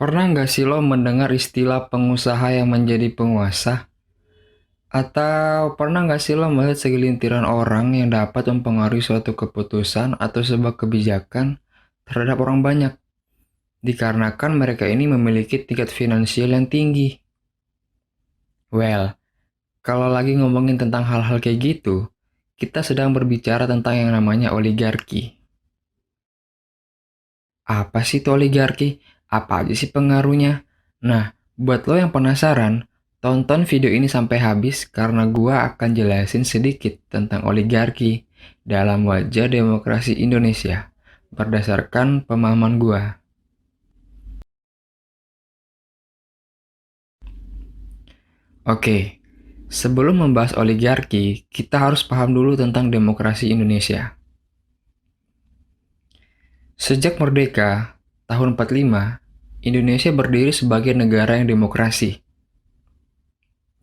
Pernah nggak sih lo mendengar istilah pengusaha yang menjadi penguasa? Atau pernah nggak sih lo melihat segelintiran orang yang dapat mempengaruhi suatu keputusan atau sebuah kebijakan terhadap orang banyak? Dikarenakan mereka ini memiliki tingkat finansial yang tinggi. Well, kalau lagi ngomongin tentang hal-hal kayak gitu, kita sedang berbicara tentang yang namanya oligarki. Apa sih itu oligarki? Apa aja sih pengaruhnya? Nah, buat lo yang penasaran, tonton video ini sampai habis karena gua akan jelasin sedikit tentang oligarki dalam wajah demokrasi Indonesia berdasarkan pemahaman gua. Oke, sebelum membahas oligarki, kita harus paham dulu tentang demokrasi Indonesia. Sejak merdeka, tahun 45, Indonesia berdiri sebagai negara yang demokrasi,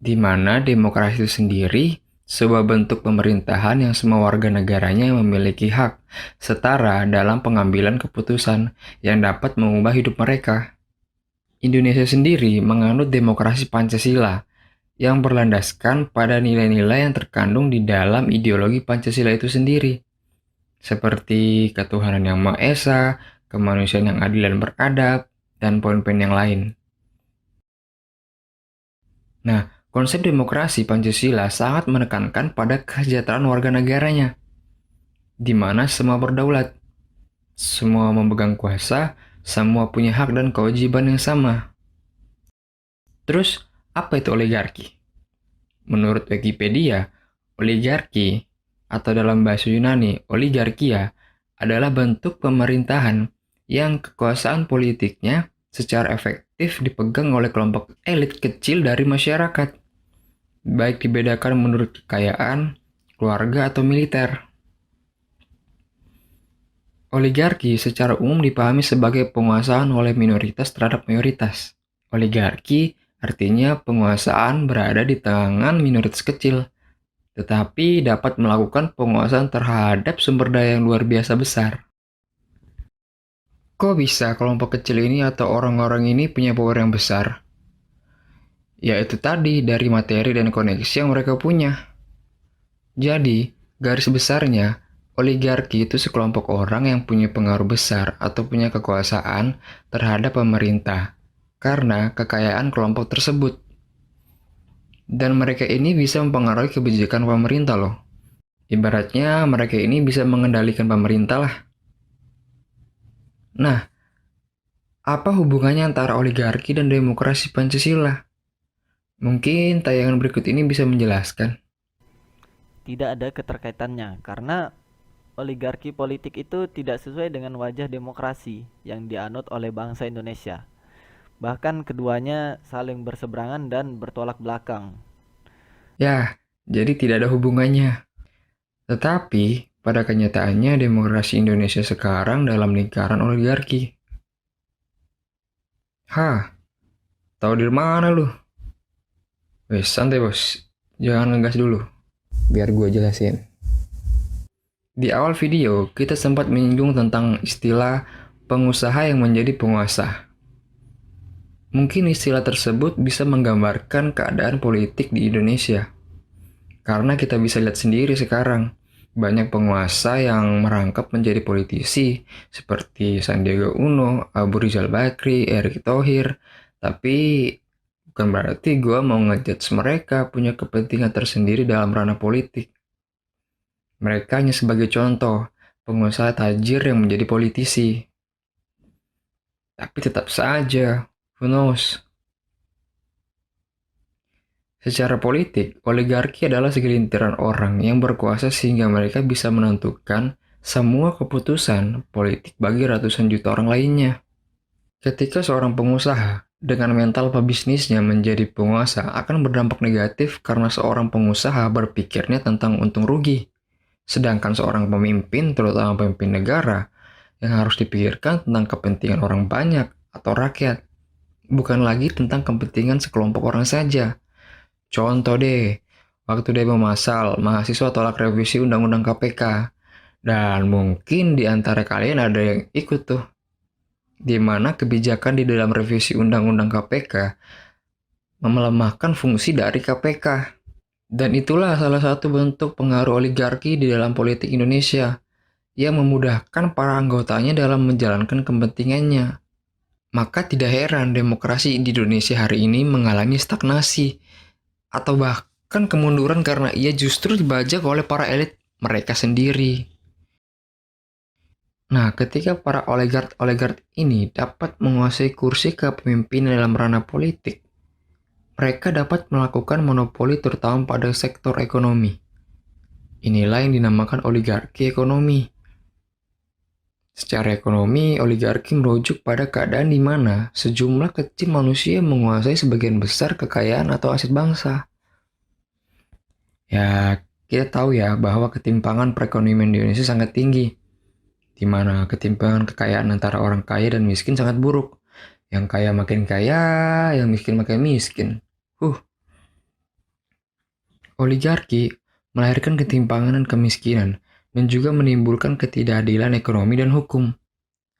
di mana demokrasi itu sendiri sebuah bentuk pemerintahan yang semua warga negaranya memiliki hak setara dalam pengambilan keputusan yang dapat mengubah hidup mereka. Indonesia sendiri menganut demokrasi Pancasila yang berlandaskan pada nilai-nilai yang terkandung di dalam ideologi Pancasila itu sendiri, seperti ketuhanan yang Maha Esa, kemanusiaan yang adil dan beradab, dan poin-poin yang lain. Nah, konsep demokrasi Pancasila sangat menekankan pada kesejahteraan warga negaranya, di mana semua berdaulat, semua memegang kuasa, semua punya hak dan kewajiban yang sama. Terus, apa itu oligarki? Menurut Wikipedia, oligarki atau dalam bahasa Yunani, oligarkia adalah bentuk pemerintahan yang kekuasaan politiknya secara efektif dipegang oleh kelompok elit kecil dari masyarakat, baik dibedakan menurut kekayaan, keluarga, atau militer. Oligarki secara umum dipahami sebagai penguasaan oleh minoritas terhadap mayoritas. Oligarki artinya penguasaan berada di tangan minoritas kecil, tetapi dapat melakukan penguasaan terhadap sumber daya yang luar biasa besar. Kok bisa kelompok kecil ini atau orang-orang ini punya power yang besar? Ya itu tadi, dari materi dan koneksi yang mereka punya. Jadi, garis besarnya, oligarki itu sekelompok orang yang punya pengaruh besar atau punya kekuasaan terhadap pemerintah karena kekayaan kelompok tersebut. Dan mereka ini bisa mempengaruhi kebijakan pemerintah loh. Ibaratnya mereka ini bisa mengendalikan pemerintah lah. Nah, apa hubungannya antara oligarki dan demokrasi Pancasila? Mungkin tayangan berikut ini bisa menjelaskan. Tidak ada keterkaitannya karena oligarki politik itu tidak sesuai dengan wajah demokrasi yang dianut oleh bangsa Indonesia. Bahkan keduanya saling berseberangan dan bertolak belakang. Ya, jadi tidak ada hubungannya. Tetapi, pada kenyataannya demokrasi Indonesia sekarang dalam lingkaran oligarki. Hah, tahu dari mana lu? Wes, santai bos. Jangan ngegas dulu. Biar gue jelasin. Di awal video, kita sempat menyinggung tentang istilah pengusaha yang menjadi penguasa. Mungkin istilah tersebut bisa menggambarkan keadaan politik di Indonesia. Karena kita bisa lihat sendiri sekarang, banyak penguasa yang merangkap menjadi politisi seperti Sandiaga Uno, Abu Rizal Bakri, Erick Thohir. Tapi bukan berarti gue mau ngejudge mereka punya kepentingan tersendiri dalam ranah politik. Mereka hanya sebagai contoh, pengusaha tajir yang menjadi politisi. Tapi tetap saja, who knows? Secara politik, oligarki adalah segelintiran orang yang berkuasa sehingga mereka bisa menentukan semua keputusan politik bagi ratusan juta orang lainnya. Ketika seorang pengusaha dengan mental pebisnisnya menjadi penguasa akan berdampak negatif karena seorang pengusaha berpikirnya tentang untung rugi. Sedangkan seorang pemimpin, terutama pemimpin negara, yang harus dipikirkan tentang kepentingan orang banyak atau rakyat, bukan lagi tentang kepentingan sekelompok orang saja. Contoh deh, waktu demo massal, mahasiswa tolak revisi Undang-Undang KPK. Dan mungkin di antara kalian ada yang ikut tuh. di mana kebijakan di dalam revisi Undang-Undang KPK melemahkan fungsi dari KPK. Dan itulah salah satu bentuk pengaruh oligarki di dalam politik Indonesia yang memudahkan para anggotanya dalam menjalankan kepentingannya. Maka tidak heran demokrasi di Indonesia hari ini mengalami stagnasi atau bahkan kemunduran karena ia justru dibajak oleh para elit mereka sendiri. Nah, ketika para oligark ini dapat menguasai kursi kepemimpinan dalam ranah politik, mereka dapat melakukan monopoli terutama pada sektor ekonomi. Inilah yang dinamakan oligarki ekonomi. Secara ekonomi, oligarki merujuk pada keadaan di mana sejumlah kecil manusia menguasai sebagian besar kekayaan atau aset bangsa. Ya, kita tahu ya bahwa ketimpangan perekonomian di Indonesia sangat tinggi, di mana ketimpangan kekayaan antara orang kaya dan miskin sangat buruk. Yang kaya makin kaya, yang miskin makin miskin. Oligarki melahirkan ketimpangan dan kemiskinan, dan juga menimbulkan ketidakadilan ekonomi dan hukum,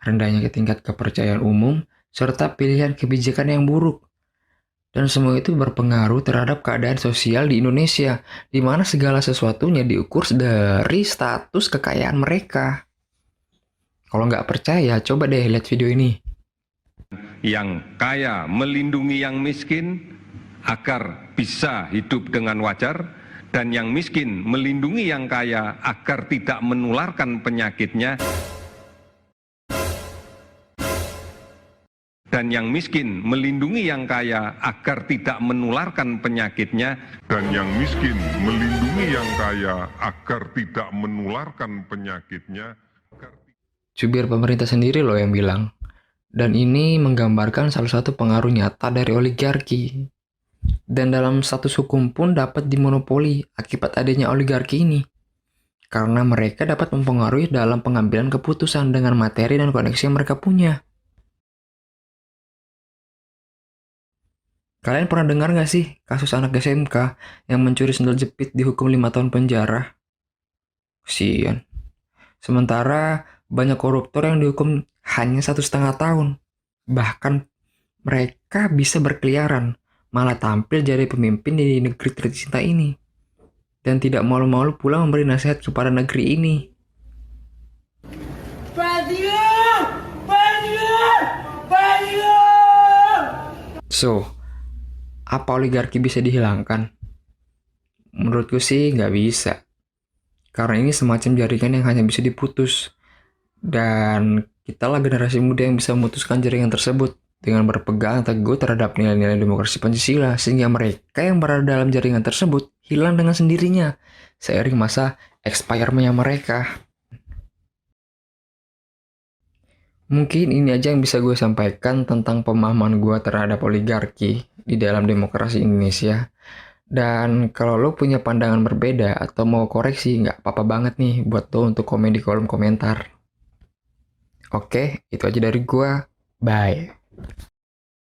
rendahnya tingkat kepercayaan umum, serta pilihan kebijakan yang buruk. Dan semua itu berpengaruh terhadap keadaan sosial di Indonesia, di mana segala sesuatunya diukur dari status kekayaan mereka. Kalau nggak percaya, coba deh lihat video ini. Yang kaya melindungi yang miskin agar bisa hidup dengan wajar, dan yang miskin melindungi yang kaya agar tidak menularkan penyakitnya, dan yang miskin melindungi yang kaya agar tidak menularkan penyakitnya, dan yang miskin melindungi yang kaya agar tidak menularkan penyakitnya. Jubir pemerintah sendiri loh yang bilang. Dan ini menggambarkan salah satu pengaruh nyata dari oligarki. Dan dalam status hukum pun dapat dimonopoli akibat adanya oligarki ini. Karena mereka dapat mempengaruhi dalam pengambilan keputusan dengan materi dan koneksi yang mereka punya. Kalian pernah dengar nggak sih kasus anak SMK yang mencuri sendal jepit dihukum 5 tahun penjara? Kasian. Sementara banyak koruptor yang dihukum hanya 1,5 tahun. Bahkan mereka bisa berkeliaran, malah tampil jadi pemimpin di negeri tercinta ini. Dan tidak malu-malu pula memberi nasihat kepada negeri ini. So, apa oligarki bisa dihilangkan? Menurutku sih nggak bisa. Karena ini semacam jaringan yang hanya bisa diputus. Dan kitalah generasi muda yang bisa memutuskan jaringan tersebut dengan berpegang teguh terhadap nilai-nilai demokrasi Pancasila, sehingga mereka yang berada dalam jaringan tersebut hilang dengan sendirinya seiring masa expire-nya mereka. Mungkin ini aja yang bisa gue sampaikan tentang pemahaman gue terhadap oligarki di dalam demokrasi Indonesia. Dan kalau lo punya pandangan berbeda atau mau koreksi, nggak apa-apa banget nih buat lo untuk komen di kolom komentar. Oke, itu aja dari gua. Bye.